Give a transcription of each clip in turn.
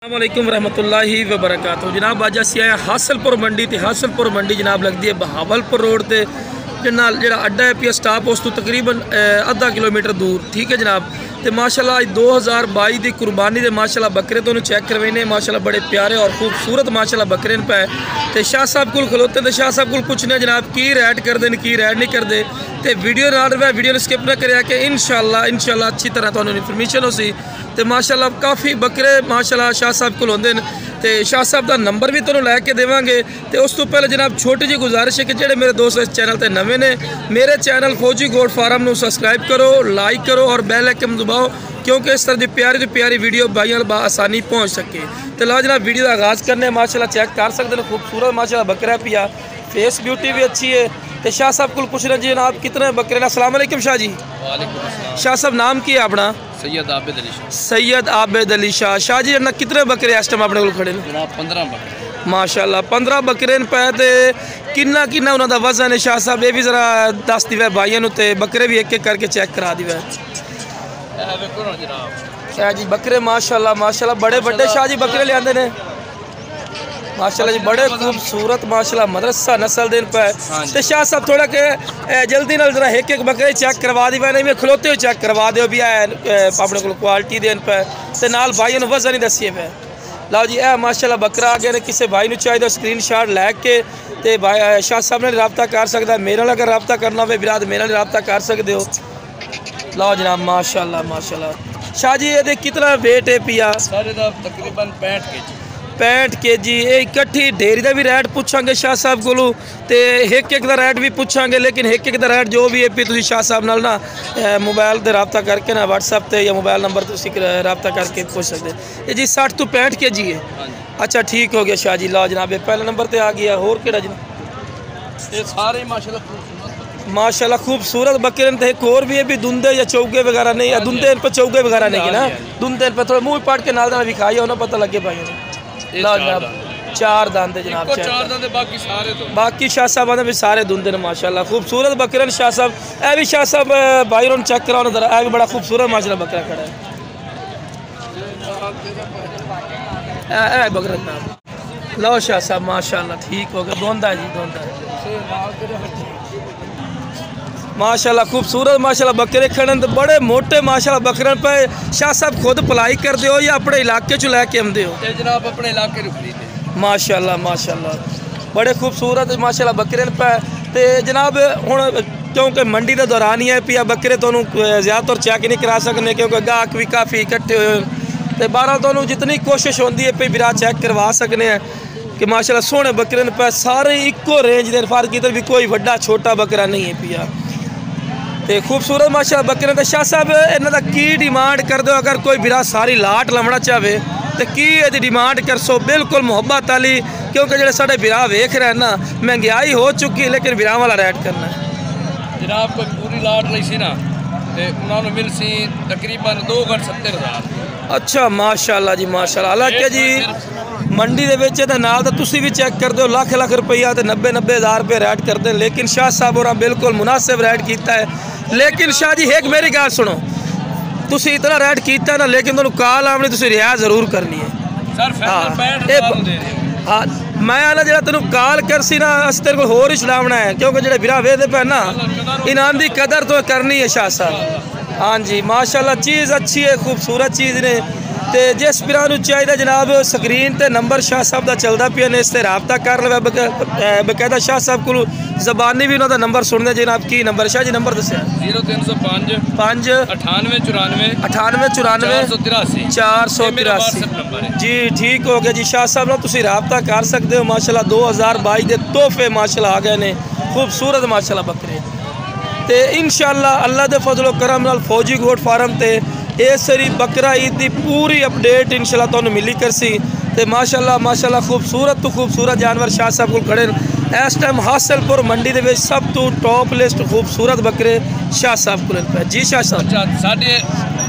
अस्सलामुअलैकुम रहमतुल्लाहि व बरकातहू। जनाब अज असीं आए हासलपुर मंडी ते हासलपुर मंडी जनाब लगती है बहावलपुर रोड ते जो अड्डा है पिया स्टाप उस तो तकरीबन आधा किलोमीटर दूर। ठीक है जनाब। तो माशाल्लाह 2022 की कुर्बानी के माशाल्लाह बकरे तो चेक करवाने माशाल्लाह बड़े प्यारे और खूबसूरत माशाल्लाह बकरे पे। तो शाह साहब को खलोते तो शाह साहब को पूछने जनाब की रेट करते हैं की रेट नहीं करते। तो वीडियो नाल वीडियो स्किप ना करें कि इंशाल्लाह अच्छी तरह तो इन्फॉर्मेशन हो सी। तो माशाल्लाह काफ़ी बकरे माशाल्लाह शाह साहब को होंगे। तो शाह साहब का नंबर भी तुहानूं लैके देवांगे। तो उस तो पहले जनाब छोटी जी गुजारिश है कि जेडे मेरे दोस्त इस चैनल पर नवे ने मेरे चैनल फौजी गोट फार्म को सबसक्राइब करो, लाइक करो और बैल आइकन दबाओ, क्योंकि इस तरह की प्यारी वीडियो भाइयों आसानी पहुँच सके। तो लो जनाब वीडियो का आगाज़ करने माशाल्लाह चेक कर सकते हैं खूबसूरत माशाल्लाह बकरा पिया, फेस ब्यूटी भी अच्छी है। तो शाह साहब को पूछना जी जनाब कितने बकरे हैं। अस्सलाम वालेकुम शाह जी। शाह साहब नाम की है अपना? सैयद आबिद अली शाह। सैयद आबिद अली शाह। शाह जी ना कितने बकरे इस टाइम अपने को खड़े जनाब 15 बकरे माशाल्लाह 15 बकरे पे। तो किन्ना उन्होंने वजन है शाह साहब ये भी जरा दस दिवे भाइयों ते बकरे भी एक एक करके चेक करा दिवे शाह जी। बकरे माशाल्लाह बड़े बड़े शाह जी बकरे लिया ने माशाल्लाह जी, बड़े खूबसूरत माशाल्लाह मदरसा नस्ल देन पे। तो शाह साहब थोड़ा के जल्दी नाल जरा एक एक बकरे चेक करवा दी नहीं मैं खलोते हुए चेक करवा दो भी अपने को क्वालिटी देन पे। तो नाल भाई ने वजन ही दसिए पे। लो जी ए माशाल्लाह बकरा आ गया ने किसी भाई ने चाहिए स्क्रीन शॉट लैके तो भाई शाह साहब ने रबता कर सकता। मेरे अगर रबता करना हो बिराद मेरे रबता कर सकते हो। लो जनाब माशाल्लाह शाह जी ये कितना वेट है पिया? सारे तकरीबन 65 kg। इकट्ठी डेयरी का भी रेट पूछांगे शाह साहब को, तो एक का रेट भी पूछांगे, लेकिन एक का रेट जो भी है भी तुम शाह साहब नाल ना मोबाइल से रबता करके ना व्हाट्सएप से या मोबाइल नंबर रबता करके पूछ सकते। ये जी 60 तो 65 kg है। अच्छा ठीक हो गया शाह जी। लो जनाब पहले नंबर पर आ गया। होर केड़ा जनाब? ये सारे माशाल्लाह खूबसूरत बकरे तो एक और भी है भी दुंदे या चौगे वगैरह नहीं, दुंदे इन पर चौगे वगैरह नहीं है ना, दुंदे इन पर थोड़ा मुँह पाट के नाल विखाई हो ना पता लगे भाई। जनाब 4 दांत जनाब, बाकी शाह साहब भी सारे धुंधे ने माशाल्लाह खूबसूरत बकरे शाह साहब। ए भी शाह साहब भाई उन्होंने चेक कराओ ना, ए भी बड़ा खूबसूरत माशाल्लाह बकरा खड़ा है बकरा। लो शाह साहब माशाल्लाह ठीक हो गया। दोंदा जी दोंदा माशाल्लाह खूबसूरत माशाल्लाह बकरे खड़े तो बड़े मोटे माशाल्लाह बकरे पे। शाह साहब खुद पलाई करते हो या अपने इलाके चो लैके आते हो? जनाब अपने इलाके माशाल्लाह बड़े खूबसूरत माशाल्लाह बकरे पे। तो जनाब हुण क्योंकि मंडी के दौरान ही है पिया बकरे तो ज़्यादातर चेक नहीं करा सकते क्योंकि गाहक भी काफ़ी इकट्ठे हुए। तो बारह तो जितनी कोशिश होती है भी बिरा चेक करवा सकते हैं कि माशाल्लाह सोहने बकरे पे। सारे इको रेंज के फर्क इधर भी कोई बड़ा छोटा बकरा नहीं है पिया। तो खूबसूरत माशाल्लाह बकरे। तो शाह साहब इन्हों की डिमांड कर दो अगर कोई बिरा सारी लाट लवना चाहे तो की यदि डिमांड कर सो? बिल्कुल मुहब्बत वाली, क्योंकि जो साढ़े बिरा वेख रहे हैं ना महंगाई हो चुकी है, लेकिन बिरा वाला रेट करना है जनाब। कोई पूरी लाट ली सी ना तो उन्होंने मिल सी तकरीबन 2,70,000। अच्छा माशाल्लाह जी माशाल्लाह। हालांकि जी मंडी के नाल तो तुसी भी चेक कर दो लाख रुपया तो 90,000 रुपये रेट करते हैं, लेकिन शाह साहब और बिल्कुल मुनासिब रेट किया है। लेकिन शाह जी एक मेरी गल सुनो, तुसी इतना रेट किया ना, लेकिन तुहानूं कॉल आवनी तुसी रियायत जरूर करनी है। हाँ मैं आना जो तेन कॉल कर सी ना अस तेरे को होर ही छुड़ावना है, क्योंकि जो बिरा वेदे पे ना इनाम की कदर तो करनी है शाह साहब। हाँ जी माशाल्लाह चीज़ अच्छी है, खूबसूरत चीज़ ने। तो जिस बिरा चाहिए जनाब स्क्रीन पर नंबर शाह साहब का चलता पिया ने, इससे रबता कर ले। बकायदा शाह साहब को जबानी भी उन्होंने नंबर सुनने जनाब। की नंबर शाह जी? नंबर दसिया 0305 5 98 94 98 483 जी। ठीक हो गया जी। शाह साहब ना तुम रबता कर सकते हो माशाल्लाह। 2022 के तोहफे माशाल्लाह आ गए ने खूबसूरत माशाल्लाह बकरे। तो इंशाल्लाह अल्लाह के फजलो करम नाल फौजी गोट फार्म ते इस सारी बकरा ईद की पूरी अपडेट इंशाल्लाह तुहानूं मिली करसी। तो माशाल्लाह खूबसूरत तो खूबसूरत जानवर शाह साहब को खड़े इस टाइम हासलपुर मंडी के सब तो टॉप लिस्ट खूबसूरत बकरे शाह साहब को जी। शाह साहब साढ़े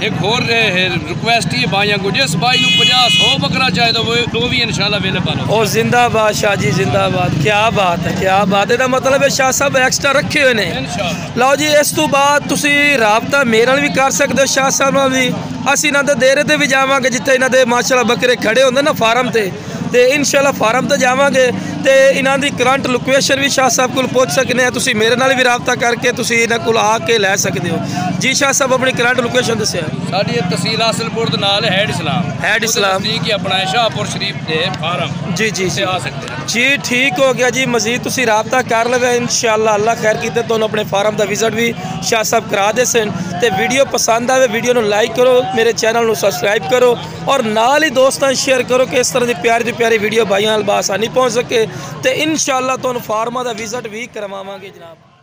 एक होर रिक्वेस्ट ही भाइयों को, जिस भाई को 50-100 बकरा चाहिए तो वो भी इंशाल्लाह अवेलेबल हो। और जिंदाबाद शाह जी जिंदाबाद। क्या बात है क्या बात है। मतलब है शाह साहब एक्स्ट्रा रखे हुए ने। लो जी इस तो बाद तुसी रबता मेरे नाल भी कर सकते हो शाह साहब नाल भी, ਅਸੀਂ ਇਹਨਾਂ ਦੇ ਡੇਰੇ ਤੇ ਵੀ ਜਾਵਾਂਗੇ ਜਿੱਥੇ ਇਹਨਾਂ ਦੇ ਮਾਸ਼ਾਅੱਲਾ ਬੱਕਰੇ ਖੜੇ ਹੁੰਦੇ ਨਾ ਫਾਰਮ ਤੇ इंशाल्लाह फार्म तो जावांगे तो इन्हां दी करंट लोकेशन भी शाह साहब को पहुँच सकने तुसीं मेरे नाल भी राबता करके तुसीं इन्हां कोल आके लै सकते हो। जी शाह साहब अपनी करंट लोकेशन दस्सिया। साडी तहसील हासलपुर दे नाल हैड इस्लाम की अपना शाहपुर शरीफ दे फार्म जी जी जी आ सकते हैं जी। ठीक हो गया जी। मजीद तुसीं राबता कर लवे इंशाल्लाह अल्लाह खैर कीते तुहानूं अपने फार्म दा विजिट भी शाह साहब करा दे सन। ते वीडियो पसंद आवे वीडियो नूं लाइक करो, मेरे चैनल नूं सबसक्राइब करो और नाल ही दोस्तां शेयर करो कि इस तरह की प्यारी प्यारी वीडियो भाइयों बासानी पहुँच सके। तो इंशाल्लाह तुहानूं फार्मां दा विजिट भी करवावांगे जनाब।